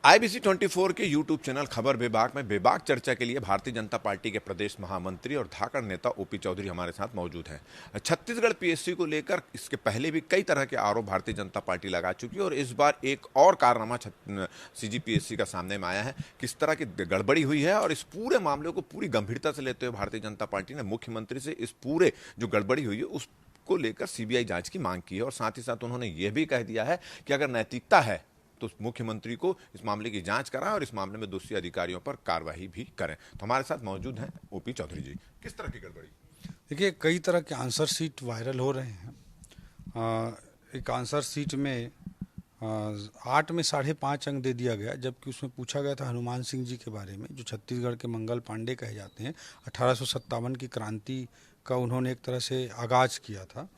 IBC 24 के YouTube channel खबर बेबाक में बेबाक चर्चा के लिए भारतीय जनता पार्टी के प्रदेश महामंत्री और धाकड़ नेता ओपी चौधरी हमारे साथ मौजूद हैं। छत्तीसगढ़ पीएससी को लेकर इसके पहले भी कई तरह के आरोप भारतीय जनता पार्टी लगा चुकी है और इस बार एक और कारनामा सीजीपीएससी का सामने में आया है। किस तरह की गड़बड़ी हुई है और इस पूरे मामले को पूरी गंभीरता से लेते हुए भारतीय जनता पार्टी ने मुख्यमंत्री से इस पूरे जो गड़बड़ी हुई है उस को लेकर सीबीआई जांच की मांग की है और साथ ही साथ उन्होंने यह भी कह दिया है कि अगर नैतिकता है तो मुख्यमंत्री को इस मामले की जांच कराएं और इस मामले में दोषी अधिकारियों पर कार्रवाई भी करें। तो हमारे साथ मौजूद हैं ओपी चौधरी जी। किस तरह की गड़बड़ी? देखिए, कई तरह के आंसर शीट वायरल हो रहे हैं। एक आंसर शीट में 8 में 5.5 अंक दे दिया गया, जबकि उसमें पूछा गया था हनुमान सिंह जी के बारे में, जो छत्तीसगढ़ के मंगल पांडे कहे जाते हैं। 1857 की क्रांति का उन्होंने एक तरह से आगाज किया था।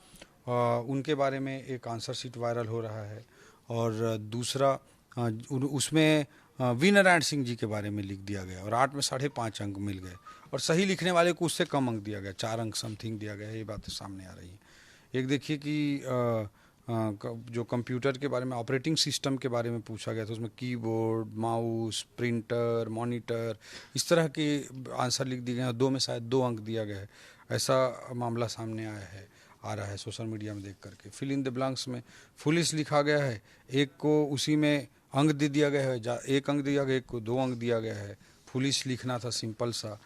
उनके बारे में एक आंसर शीट वायरल हो रहा है और दूसरा उसमें वी नारायण सिंह जी के बारे में लिख दिया गया और 8 में 5.5 अंक मिल गए और सही लिखने वाले को उससे कम अंक दिया गया, 4 अंक समथिंग दिया गया है। ये बातें सामने आ रही हैं। एक देखिए कि जो कंप्यूटर के बारे में, ऑपरेटिंग सिस्टम के बारे में पूछा गया था, उसमें कीबोर्ड, माउस, प्रिंटर, मॉनिटर, इस तरह के आंसर लिख दिए गए हैं। 2 में शायद 2 अंक दिया गया है। ऐसा मामला सामने आ रहा है सोशल मीडिया में देख करके। फिल इन द ब्लैंक्स में फुलिश लिखा गया है, एक को उसी में अंक दे दिया गया है, 1 अंक दिया गया, एक को 2 अंक दिया गया है। फुलिश लिखना था, सिंपल सा।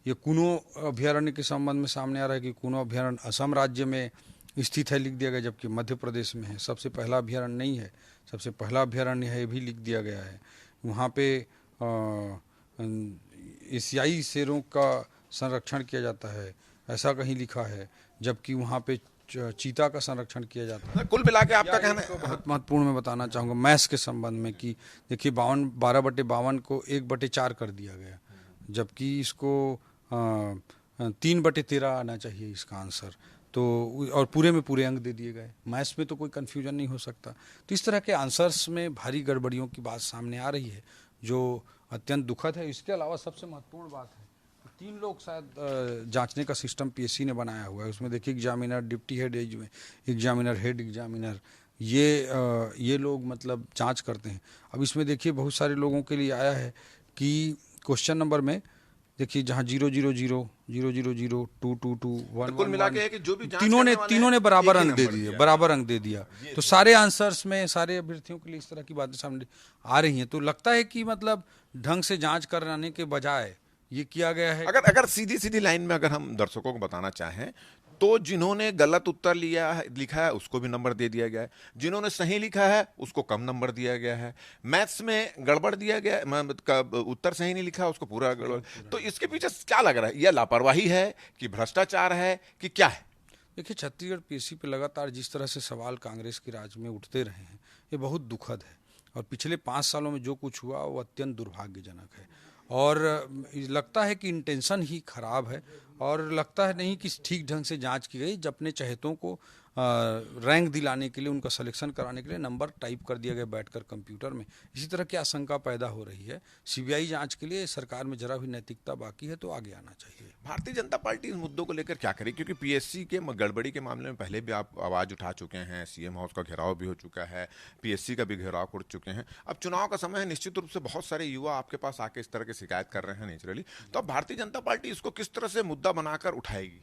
ये कुनो अभ्यारण्य के संबंध में सामने आ रहा है कि कुनो अभ्यारण्य असम राज्य में स्थित है, लिख दिया गया, जबकि मध्य प्रदेश में है। सबसे पहला अभ्यारण्य नहीं है, सबसे पहला अभ्यारण्य है, ये भी लिख दिया गया है। वहाँ पे एशियाई शेरों का संरक्षण किया जाता है, ऐसा कहीं लिखा है, जबकि वहाँ पे चीता का संरक्षण किया जाता है। कुल मिला के आपका कहना है? बहुत महत्वपूर्ण मैं बताना चाहूँगा मैथ्स के संबंध में कि देखिए 12/52 को 1/4 कर दिया गया, जबकि इसको 3/13 आना चाहिए इसका आंसर। तो और पूरे में पूरे अंक दे दिए गए। मैथ्स में तो कोई कन्फ्यूजन नहीं हो सकता। तो इस तरह के आंसर्स में भारी गड़बड़ियों की बात सामने आ रही है, जो अत्यंत दुखद है। इसके अलावा सबसे महत्वपूर्ण बात है, 3 लोग शायद जांचने का सिस्टम पीएससी ने बनाया हुआ है। उसमें देखिए examiner, deputy head examiner, head examiner, ये लोग मतलब जांच करते हैं। अब इसमें देखिए बहुत सारे लोगों के लिए आया है कि क्वेश्चन नंबर में देखिए जहाँ 000 000 222 1 कुल मिला के है कि जो भी तीनों ने बराबर अंक दे दिया। तो सारे आंसर्स में सारे अभ्यर्थियों के लिए इस तरह की बातें सामने आ रही हैं। तो लगता है कि मतलब ढंग से जांच कराने के बजाय ये किया गया है। अगर सीधी लाइन में अगर हम दर्शकों को बताना चाहें तो जिन्होंने गलत उत्तर लिखा है उसको भी नंबर दे दिया गया है, जिन्होंने सही लिखा है उसको कम नंबर दिया गया है। मैथ्स में गड़बड़ दिया गया, उत्तर सही नहीं लिखा उसको पूरा गड़बड़। तो इसके पीछे क्या लग रहा है? यह लापरवाही है कि भ्रष्टाचार है कि क्या है? देखिए, छत्तीसगढ़ पीएससी पे लगातार जिस तरह से सवाल कांग्रेस के राज में उठते रहे हैं, ये बहुत दुखद है और पिछले 5 सालों में जो कुछ हुआ वो अत्यंत दुर्भाग्यजनक है और लगता है कि इंटेंशन ही खराब है और लगता है नहीं कि ठीक ढंग से जांच की गई। जब अपने चहेतों को रैंक दिलाने के लिए, उनका सिलेक्शन कराने के लिए नंबर टाइप कर दिया गया बैठकर कंप्यूटर में, इसी तरह की आशंका पैदा हो रही है। सीबीआई जांच के लिए सरकार में जरा भी नैतिकता बाकी है तो आगे आना चाहिए। भारतीय जनता पार्टी इस मुद्दों को लेकर क्या करे? क्योंकि पीएससी के गड़बड़ी के मामले में पहले भी आप आवाज उठा चुके हैं, सीएम हाउस का घेराव भी हो चुका है, पीएससी का भी घेराव कर चुके हैं। अब चुनाव का समय है, निश्चित रूप से बहुत सारे युवा आपके पास आके इस तरह की शिकायत कर रहे हैं नेचुरली। तो अब भारतीय जनता पार्टी इसको किस तरह से मुद्दा बनाकर उठाएगी?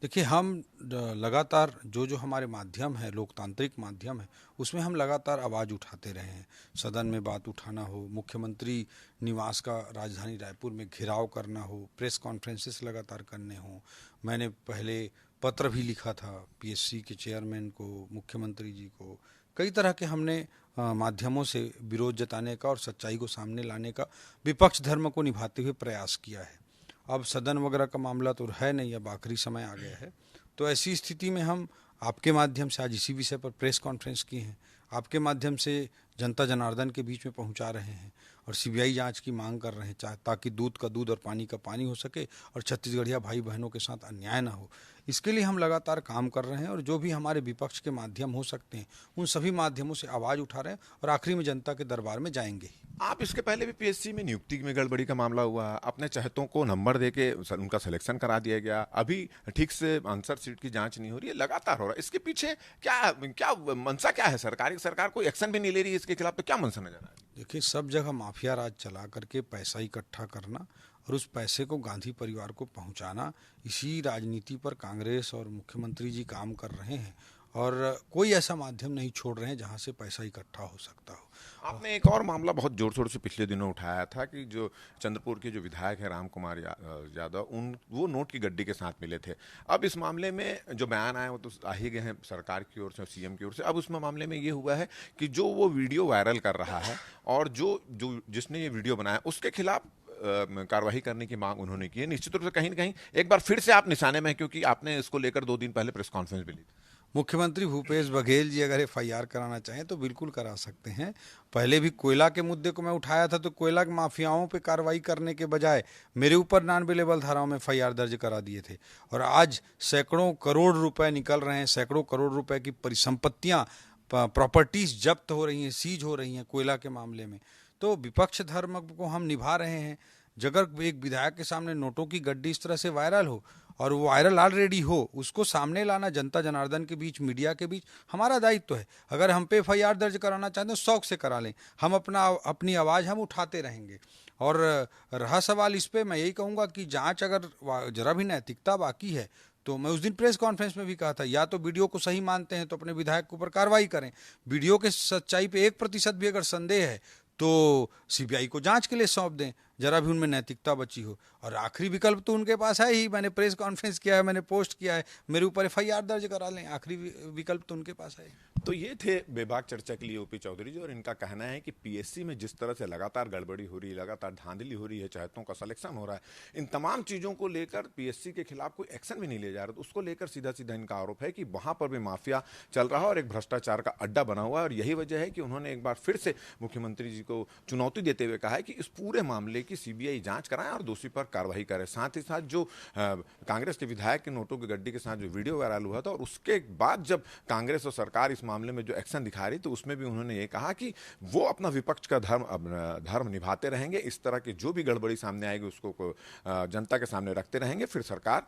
देखिए, हम लगातार जो हमारे माध्यम है, लोकतांत्रिक माध्यम है, उसमें हम लगातार आवाज़ उठाते रहे हैं। सदन में बात उठाना हो, मुख्यमंत्री निवास का राजधानी रायपुर में घेराव करना हो, प्रेस कॉन्फ्रेंसेस लगातार करने हो। मैंने पहले पत्र भी लिखा था पीएससी के चेयरमैन को, मुख्यमंत्री जी को। कई तरह के हमने माध्यमों से विरोध जताने का और सच्चाई को सामने लाने का, विपक्ष धर्म को निभाते हुए प्रयास किया है। अब सदन वगैरह का मामला तो है नहीं, अब आखिरी समय आ गया है। तो ऐसी स्थिति में हम आपके माध्यम से आज इसी विषय पर प्रेस कॉन्फ्रेंस की हैं, आपके माध्यम से जनता जनार्दन के बीच में पहुंचा रहे हैं और सीबीआई जांच की मांग कर रहे हैं, ताकि दूध का दूध और पानी का पानी हो सके और छत्तीसगढ़िया भाई बहनों के साथ अन्याय ना हो। इसके लिए हम लगातार काम कर रहे हैं और जो भी हमारे विपक्ष के माध्यम हो सकते हैं उन सभी माध्यमों से आवाज़ उठा रहे हैं और आखिरी में जनता के दरबार में जाएंगे ही। आप इसके पहले भी पीएससी में नियुक्ति में गड़बड़ी का मामला हुआ, अपने चहेतों को नंबर देके उनका सिलेक्शन करा दिया गया, अभी ठीक से आंसर सीट की जांच नहीं हो रही है, लगातार हो रहा है। इसके पीछे क्या क्या मंशा क्या है? सरकार कोई एक्शन भी नहीं ले रही है इसके खिलाफ, तो क्या मंशा नजर आ रहा है? देखिए, सब जगह माफिया राज चला करके पैसा इकट्ठा करना और उस पैसे को गांधी परिवार को पहुंचाना, इसी राजनीति पर कांग्रेस और मुख्यमंत्री जी काम कर रहे हैं और कोई ऐसा माध्यम नहीं छोड़ रहे हैं जहां से पैसा इकट्ठा हो सकता हो। आपने एक और मामला बहुत जोर शोर से पिछले दिनों उठाया था कि जो चंद्रपुर के जो विधायक हैं राम कुमार यादव, वो नोट की गड्डी के साथ मिले थे। अब इस मामले में जो बयान आए वो तो आ ही गए हैं सरकार की ओर से और सीएम की ओर से। अब उसमें मामले में ये हुआ है कि जो वो वीडियो वायरल कर रहा है और जिसने ये वीडियो बनाया उसके खिलाफ कार्रवाई करने की मांग उन्होंने की है। निश्चित रूप से कहीं ना कहीं एक बार फिर से आप निशाने में हैं, क्योंकि आपने इसको लेकर 2 दिन पहले प्रेस कॉन्फ्रेंस भी ली थी। मुख्यमंत्री भूपेश बघेल जी अगर एफआईआर कराना चाहें तो बिल्कुल करा सकते हैं। पहले भी कोयला के मुद्दे को मैं उठाया था तो कोयला के माफियाओं पे कार्रवाई करने के बजाय मेरे ऊपर नॉन अवेलेबल धाराओं में एफआईआर दर्ज करा दिए थे और आज सैकड़ों करोड़ रुपए निकल रहे हैं, सैकड़ों करोड़ रुपए की परिसंपत्तियां, प्रॉपर्टीज जब्त हो रही हैं, सीज हो रही हैं कोयला के मामले में। तो विपक्ष धर्म को हम निभा रहे हैं। अगर एक विधायक के सामने नोटों की गड्डी इस तरह से वायरल हो और वो वायरल ऑलरेडी हो, उसको सामने लाना जनता जनार्दन के बीच, मीडिया के बीच हमारा दायित्व है। अगर हम पे एफआईआर दर्ज कराना चाहते हैं तो शौक से करा लें, हम अपनी आवाज़ हम उठाते रहेंगे। और रहा सवाल इस पे, मैं यही कहूँगा कि जांच अगर जरा भी नैतिकता बाकी है तो मैं उस दिन प्रेस कॉन्फ्रेंस में भी कहा था, या तो वीडियो को सही मानते हैं तो अपने विधायक के ऊपर कार्रवाई करें, वीडियो के सच्चाई पे 1% भी अगर संदेह है तो सीबीआई को जांच के लिए सौंप दें, जरा भी उनमें नैतिकता बची हो। और आखिरी विकल्प तो उनके पास है ही, मैंने प्रेस कॉन्फ्रेंस किया है, मैंने पोस्ट किया है, मेरे ऊपर एफआईआर दर्ज करा लें, आखिरी विकल्प तो उनके पास है। तो ये थे बेबाक चर्चा के लिए ओपी चौधरी जी, और इनका कहना है कि पीएससी में जिस तरह से लगातार गड़बड़ी हो रही है, लगातार धांधली हो रही है, चहेतों का सिलेक्शन हो रहा है, इन तमाम चीज़ों को लेकर पीएससी के खिलाफ कोई एक्शन भी नहीं लिया जा रहा। तो उसको लेकर सीधा सीधा इनका आरोप है कि वहां पर भी माफिया चल रहा है और एक भ्रष्टाचार का अड्डा बना हुआ है। और यही वजह है कि उन्होंने एक बार फिर से मुख्यमंत्री जी को चुनौती देते हुए कहा है कि इस पूरे मामले की सीबीआई जांच कराएं और दोषी पर कार्रवाई करें। साथ ही साथ जो कांग्रेस के विधायक के नोटों की गड्डी के साथ जो वीडियो वायरल हुआ था और उसके बाद जब कांग्रेस और सरकार इस मामले में जो एक्शन दिखा रही, तो उसमें भी उन्होंने ये कहा कि वो अपना विपक्ष का धर्म निभाते रहेंगे। इस तरह की जो भी गड़बड़ी सामने आएगी उसको जनता के सामने रखते रहेंगे, फिर सरकार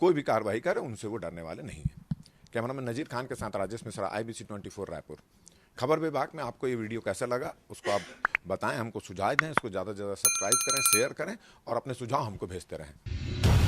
कोई भी कार्रवाई करे उनसे वो डरने वाले नहीं है। कैमरामैन नजीर खान के साथ राजेश मिश्रा, IBC 24 रायपुर। खबर विभाग में आपको ये वीडियो कैसा लगा उसको आप बताएं, हमको सुझाव दें, इसको ज़्यादा से ज़्यादा सब्सक्राइब करें, शेयर करें और अपने सुझाव हमको भेजते रहें।